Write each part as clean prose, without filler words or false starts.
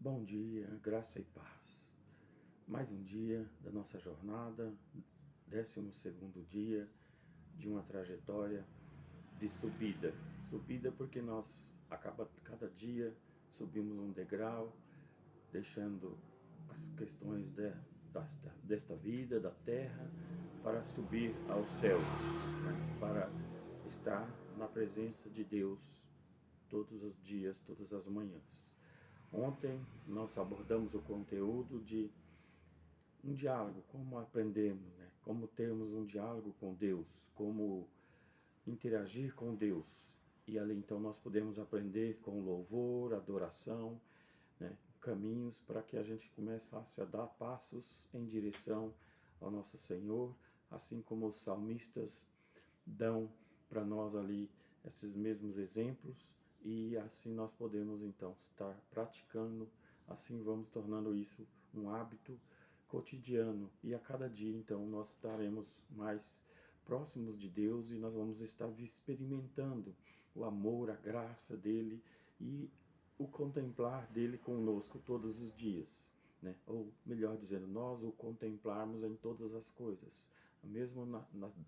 Bom dia, graça e paz. Mais um dia da nossa jornada, 12º dia de uma trajetória de subida. Subida porque nós, a cada dia, subimos um degrau, deixando as questões desta vida, da terra, para subir aos céus, né? Para estar na presença de Deus todos os dias, todas as manhãs. Ontem nós abordamos o conteúdo de um diálogo, como aprendemos, né? Como termos um diálogo com Deus, como interagir com Deus. E ali então nós podemos aprender com louvor, adoração, né? Caminhos para que a gente começasse a dar passos em direção ao nosso Senhor, assim como os salmistas dão para nós ali esses mesmos exemplos, e assim nós podemos então estar praticando, assim vamos tornando isso um hábito cotidiano, e a cada dia então nós estaremos mais próximos de Deus e nós vamos estar experimentando o amor, a graça dele e o contemplar dele conosco todos os dias, né? Ou melhor dizendo, nós o contemplarmos em todas as coisas, mesmo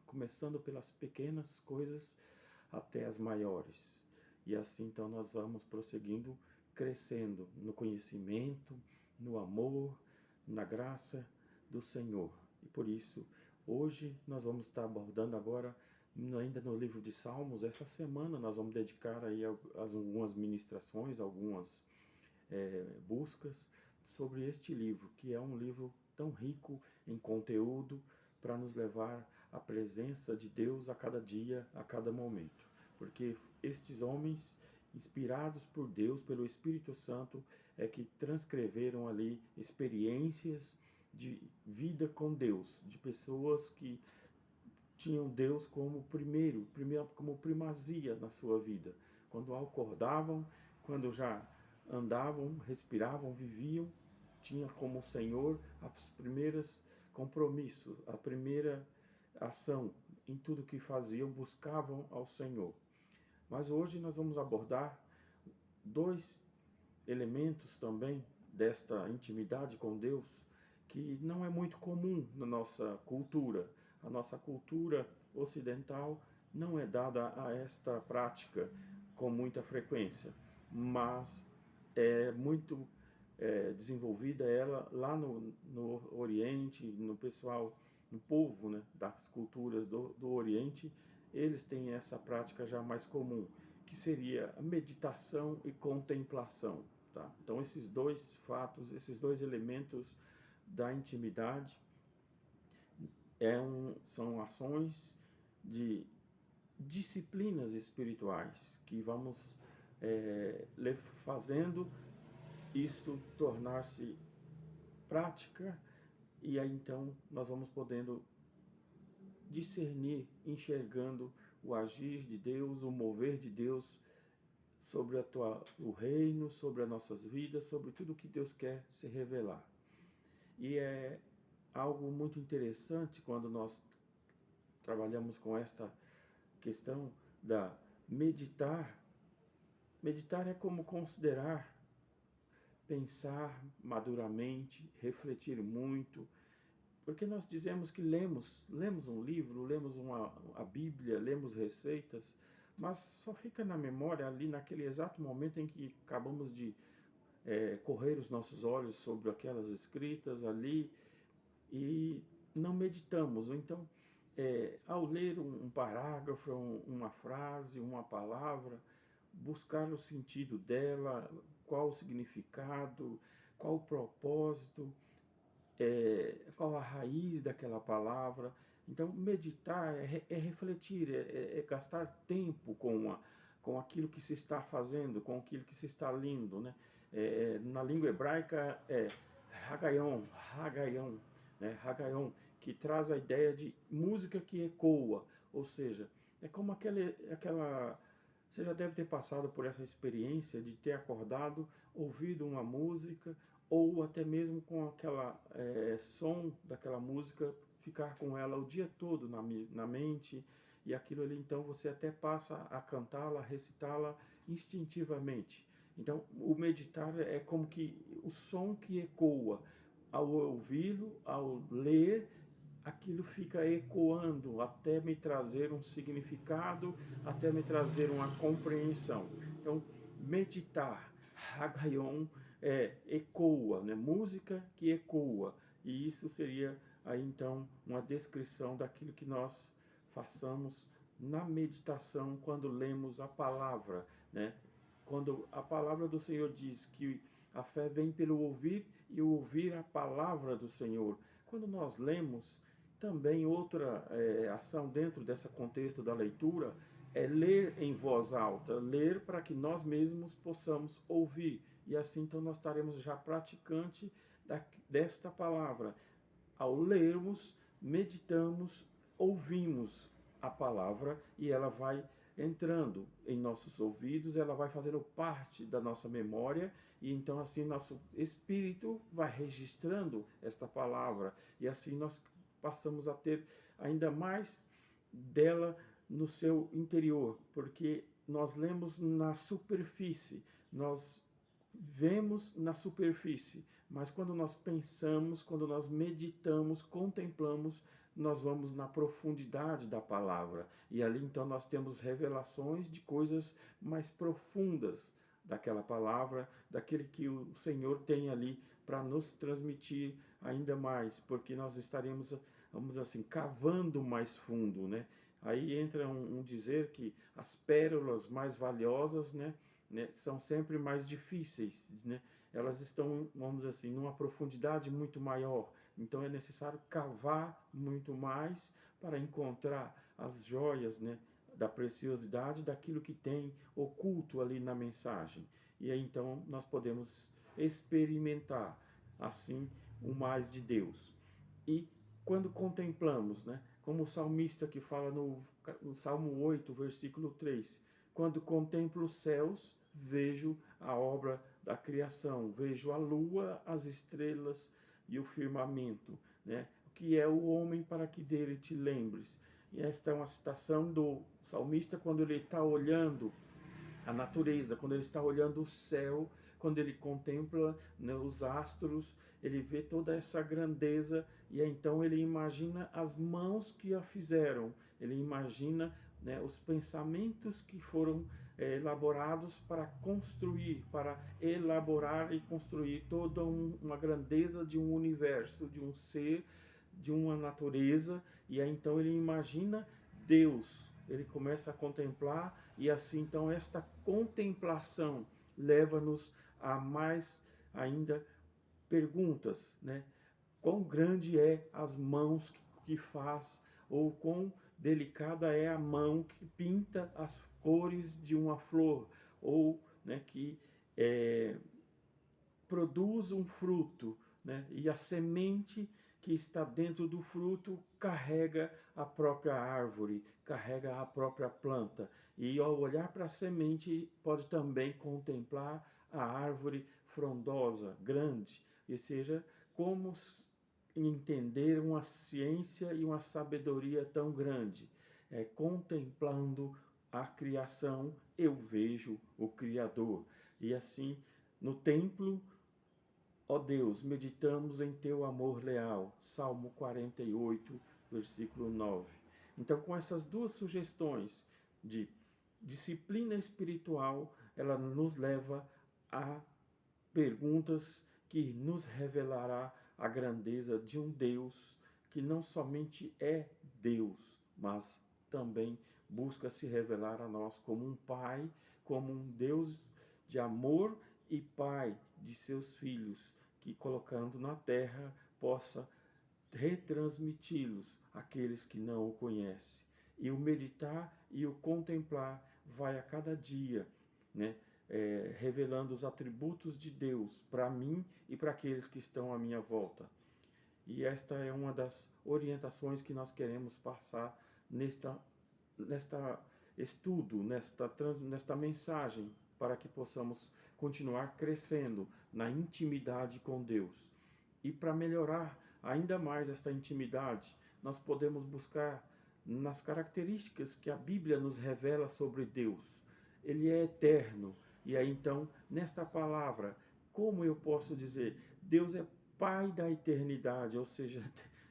começando pelas pequenas coisas até as maiores. E assim então nós vamos prosseguindo, crescendo no conhecimento, no amor, na graça do Senhor. E por isso, hoje nós vamos estar abordando agora, ainda no livro de Salmos. Essa semana nós vamos dedicar aí algumas ministrações, algumas buscas sobre este livro, que é um livro tão rico em conteúdo para nos levar à presença de Deus a cada dia, a cada momento. Porque estes homens, inspirados por Deus, pelo Espírito Santo, é que transcreveram ali experiências de vida com Deus, de pessoas que tinham Deus como como primazia na sua vida. Quando acordavam, quando já andavam, respiravam, viviam, tinha como Senhor as primeiras compromissos, a primeira ação em tudo que faziam, buscavam ao Senhor. Mas hoje nós vamos abordar dois elementos também desta intimidade com Deus que não é muito comum na nossa cultura. A nossa cultura ocidental não é dada a esta prática com muita frequência, mas é muito desenvolvida ela lá no Oriente, no pessoal, no povo, né, das culturas do Oriente. Eles têm essa prática já mais comum, que seria a meditação e contemplação. Tá? Então esses dois fatos, esses dois elementos da intimidade são ações de disciplinas espirituais que vamos fazendo isso tornar-se prática, e aí então nós vamos podendo discernir, enxergando o agir de Deus, o mover de Deus sobre o reino, sobre as nossas vidas, sobre tudo que Deus quer se revelar. E é algo muito interessante quando nós trabalhamos com esta questão da meditar. Meditar é como considerar, pensar maduramente, refletir muito, porque nós dizemos que lemos um livro, lemos a Bíblia, lemos receitas, mas só fica na memória ali naquele exato momento em que acabamos de correr os nossos olhos sobre aquelas escritas ali e não meditamos. Ou então, ao ler um parágrafo, uma frase, uma palavra, buscar o sentido dela, qual o significado, qual o propósito, qual a raiz daquela palavra. Então, meditar é refletir, é gastar tempo com aquilo que se está fazendo, com aquilo que se está lendo, né? Na língua hebraica é Hagaion, né? Hagaion, que traz a ideia de música que ecoa, ou seja, é como aquela. Você já deve ter passado por essa experiência de ter acordado, ouvido uma música, ou até mesmo com aquela som daquela música, ficar com ela o dia todo na mente, e aquilo ali então você até passa a cantá-la, recitá-la instintivamente. Então, o meditar é como que o som que ecoa. Ao ouvi-lo, ao ler, aquilo fica ecoando até me trazer um significado, até me trazer uma compreensão. Então, meditar, Haggayon, ecoa, né? Música que ecoa. E isso seria aí então uma descrição daquilo que nós façamos na meditação quando lemos a palavra, né? Quando a palavra do Senhor diz que a fé vem pelo ouvir e ouvir a palavra do Senhor. Quando nós lemos, também outra ação dentro desse contexto da leitura é ler em voz alta, ler para que nós mesmos possamos ouvir. E assim então nós estaremos já praticante desta palavra. Ao lermos, meditamos, ouvimos a palavra e ela vai entrando em nossos ouvidos, ela vai fazendo parte da nossa memória e então assim nosso espírito vai registrando esta palavra e assim nós passamos a ter ainda mais dela no seu interior, porque nós lemos na superfície, nós vemos na superfície, mas quando nós pensamos, quando nós meditamos, contemplamos, nós vamos na profundidade da palavra. E ali então nós temos revelações de coisas mais profundas daquela palavra, daquele que o Senhor tem ali para nos transmitir ainda mais, porque nós estaremos, vamos assim, cavando mais fundo, né? Aí entra um dizer que as pérolas mais valiosas, né, são sempre mais difíceis, né? Elas estão, vamos dizer assim, numa profundidade muito maior. Então é necessário cavar muito mais para encontrar as joias, né, da preciosidade daquilo que tem oculto ali na mensagem. E aí então nós podemos experimentar assim o mais de Deus. E quando contemplamos, né, como o salmista que fala no Salmo 8, versículo 3, quando contemplo os céus, vejo a obra da criação, vejo a lua, as estrelas e o firmamento, né? O que é o homem para que dele te lembres? E esta é uma citação do salmista quando ele está olhando a natureza, quando ele está olhando o céu, quando ele contempla, né, os astros, ele vê toda essa grandeza e então ele imagina as mãos que a fizeram, ele imagina, né, os pensamentos que foram elaborados para construir, para elaborar e construir toda uma grandeza de um universo, de um ser, de uma natureza, e aí então ele imagina Deus, ele começa a contemplar, e assim então esta contemplação leva-nos a mais ainda perguntas, né? Quão grande é as mãos que faz, ou quão delicada é a mão que pinta as cores de uma flor, ou, né, que produz um fruto, né? E a semente que está dentro do fruto carrega a própria árvore, carrega a própria planta. E ao olhar para a semente, pode também contemplar a árvore frondosa, grande, ou seja, como entender uma ciência e uma sabedoria tão grande. Contemplando a criação, eu vejo o Criador. E assim, no templo, ó Deus, meditamos em teu amor leal. Salmo 48, versículo 9. Então, com essas duas sugestões de disciplina espiritual, ela nos leva a perguntas que nos revelará a grandeza de um Deus que não somente é Deus, mas também busca se revelar a nós como um Pai, como um Deus de amor e Pai de seus filhos, que colocando na terra possa retransmiti-los àqueles que não o conhecem. E o meditar e o contemplar vai a cada dia, né, revelando os atributos de Deus para mim e para aqueles que estão à minha volta. E esta é uma das orientações que nós queremos passar nesta estudo, nesta mensagem, para que possamos continuar crescendo na intimidade com Deus. E para melhorar ainda mais esta intimidade, nós podemos buscar nas características que a Bíblia nos revela sobre Deus. Ele é eterno, E aí então, nesta palavra, como eu posso dizer? Deus é Pai da eternidade, ou seja,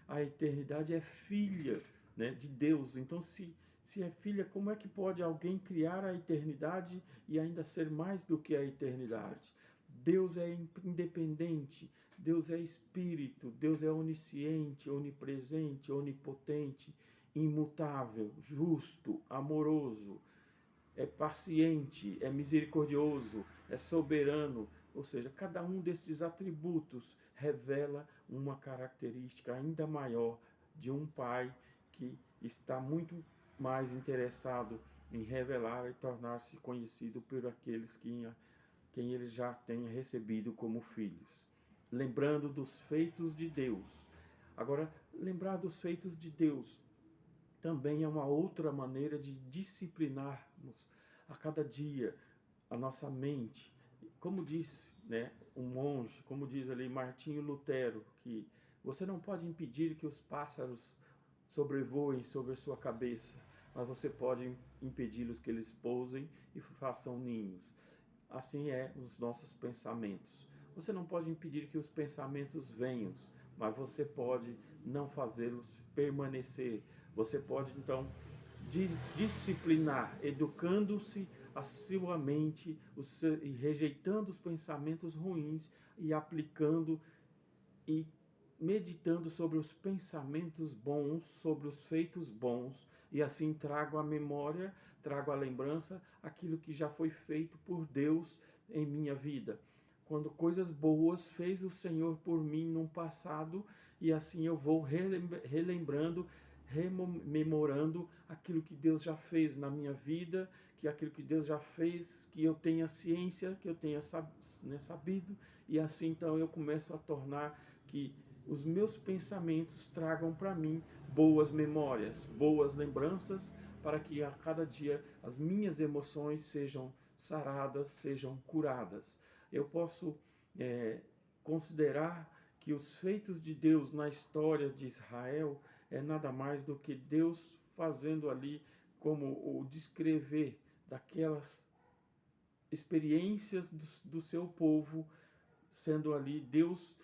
a eternidade é filha, né, de Deus. Então, se é filha, como é que pode alguém criar a eternidade e ainda ser mais do que a eternidade? Deus é independente, Deus é espírito, Deus é onisciente, onipresente, onipotente, imutável, justo, amoroso, é paciente, é misericordioso, é soberano. Ou seja, cada um desses atributos revela uma característica ainda maior de um pai que está muito mais interessado em revelar e tornar-se conhecido por aqueles quem ele já tenha recebido como filhos. Lembrando dos feitos de Deus. Agora, lembrar dos feitos de Deus também é uma outra maneira de disciplinarmos a cada dia a nossa mente. Como diz, né, um monge, como diz ali Martinho Lutero, que você não pode impedir que os pássaros sobrevoem sobre a sua cabeça, mas você pode impedi-los que eles pousem e façam ninhos. Assim é os nossos pensamentos. Você não pode impedir que os pensamentos venham, mas você pode não fazê-los permanecer. Você pode então disciplinar, educando-se a sua mente e rejeitando os pensamentos ruins e aplicando e meditando sobre os pensamentos bons, sobre os feitos bons, e assim trago à memória, trago à lembrança aquilo que já foi feito por Deus em minha vida. Quando coisas boas fez o Senhor por mim no passado, e assim eu vou relembrando, rememorando aquilo que Deus já fez na minha vida, que aquilo que Deus já fez, que eu tenha ciência, que eu tenha sabido, e assim então eu começo a tornar que os meus pensamentos tragam para mim boas memórias, boas lembranças, para que a cada dia as minhas emoções sejam saradas, sejam curadas. Eu posso considerar que os feitos de Deus na história de Israel é nada mais do que Deus fazendo ali como o descrever daquelas experiências do seu povo, sendo ali Deus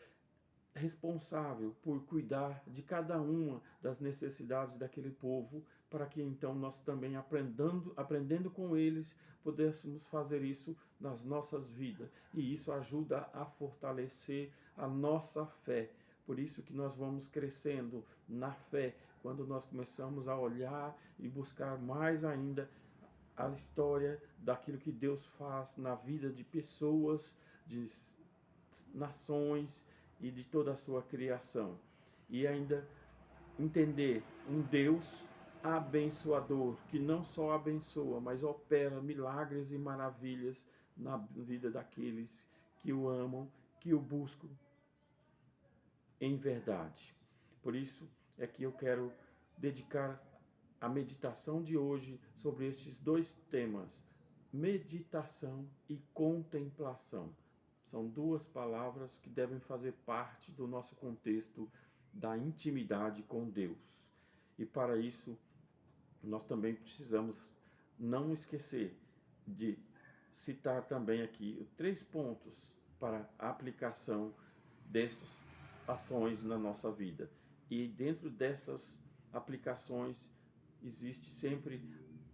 responsável por cuidar de cada uma das necessidades daquele povo, para que então nós também aprendendo com eles, pudéssemos fazer isso nas nossas vidas. E isso ajuda a fortalecer a nossa fé. Por isso que nós vamos crescendo na fé, quando nós começamos a olhar e buscar mais ainda a história daquilo que Deus faz na vida de pessoas, de nações e de toda a sua criação. E ainda entender um Deus abençoador, que não só abençoa, mas opera milagres e maravilhas na vida daqueles que o amam, que o buscam em verdade. Por isso é que eu quero dedicar a meditação de hoje sobre estes dois temas: meditação e contemplação. São duas palavras que devem fazer parte do nosso contexto da intimidade com Deus. E para isso, nós também precisamos não esquecer de citar também aqui 3 pontos para a aplicação dessas ações na nossa vida. E dentro dessas aplicações existe sempre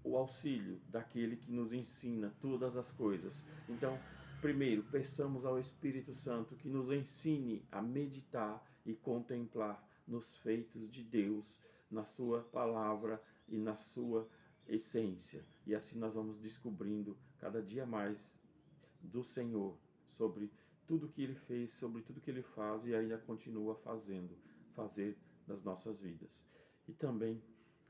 o auxílio daquele que nos ensina todas as coisas. Então, primeiro, peçamos ao Espírito Santo que nos ensine a meditar e contemplar nos feitos de Deus, na sua palavra e na sua essência. E assim nós vamos descobrindo cada dia mais do Senhor, sobre tudo que Ele fez, sobre tudo que Ele faz e ainda continua fazer nas nossas vidas. E também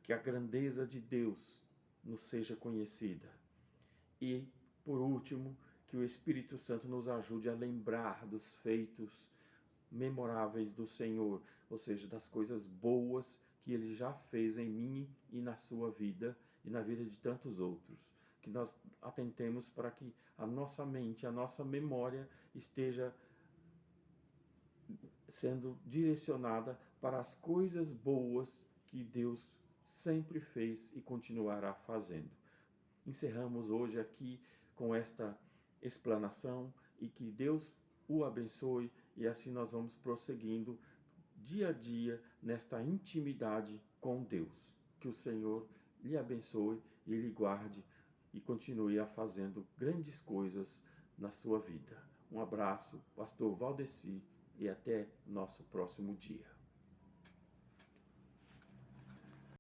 que a grandeza de Deus nos seja conhecida. E, por último, que o Espírito Santo nos ajude a lembrar dos feitos memoráveis do Senhor, ou seja, das coisas boas que Ele já fez em mim e na sua vida e na vida de tantos outros. Que nós atentemos para que a nossa mente, a nossa memória esteja sendo direcionada para as coisas boas que Deus sempre fez e continuará fazendo. Encerramos hoje aqui com esta explanação e que Deus o abençoe e assim nós vamos prosseguindo dia a dia nesta intimidade com Deus. Que o Senhor lhe abençoe e lhe guarde e continue a fazendo grandes coisas na sua vida. Um abraço, Pastor Valdeci, e até nosso próximo dia.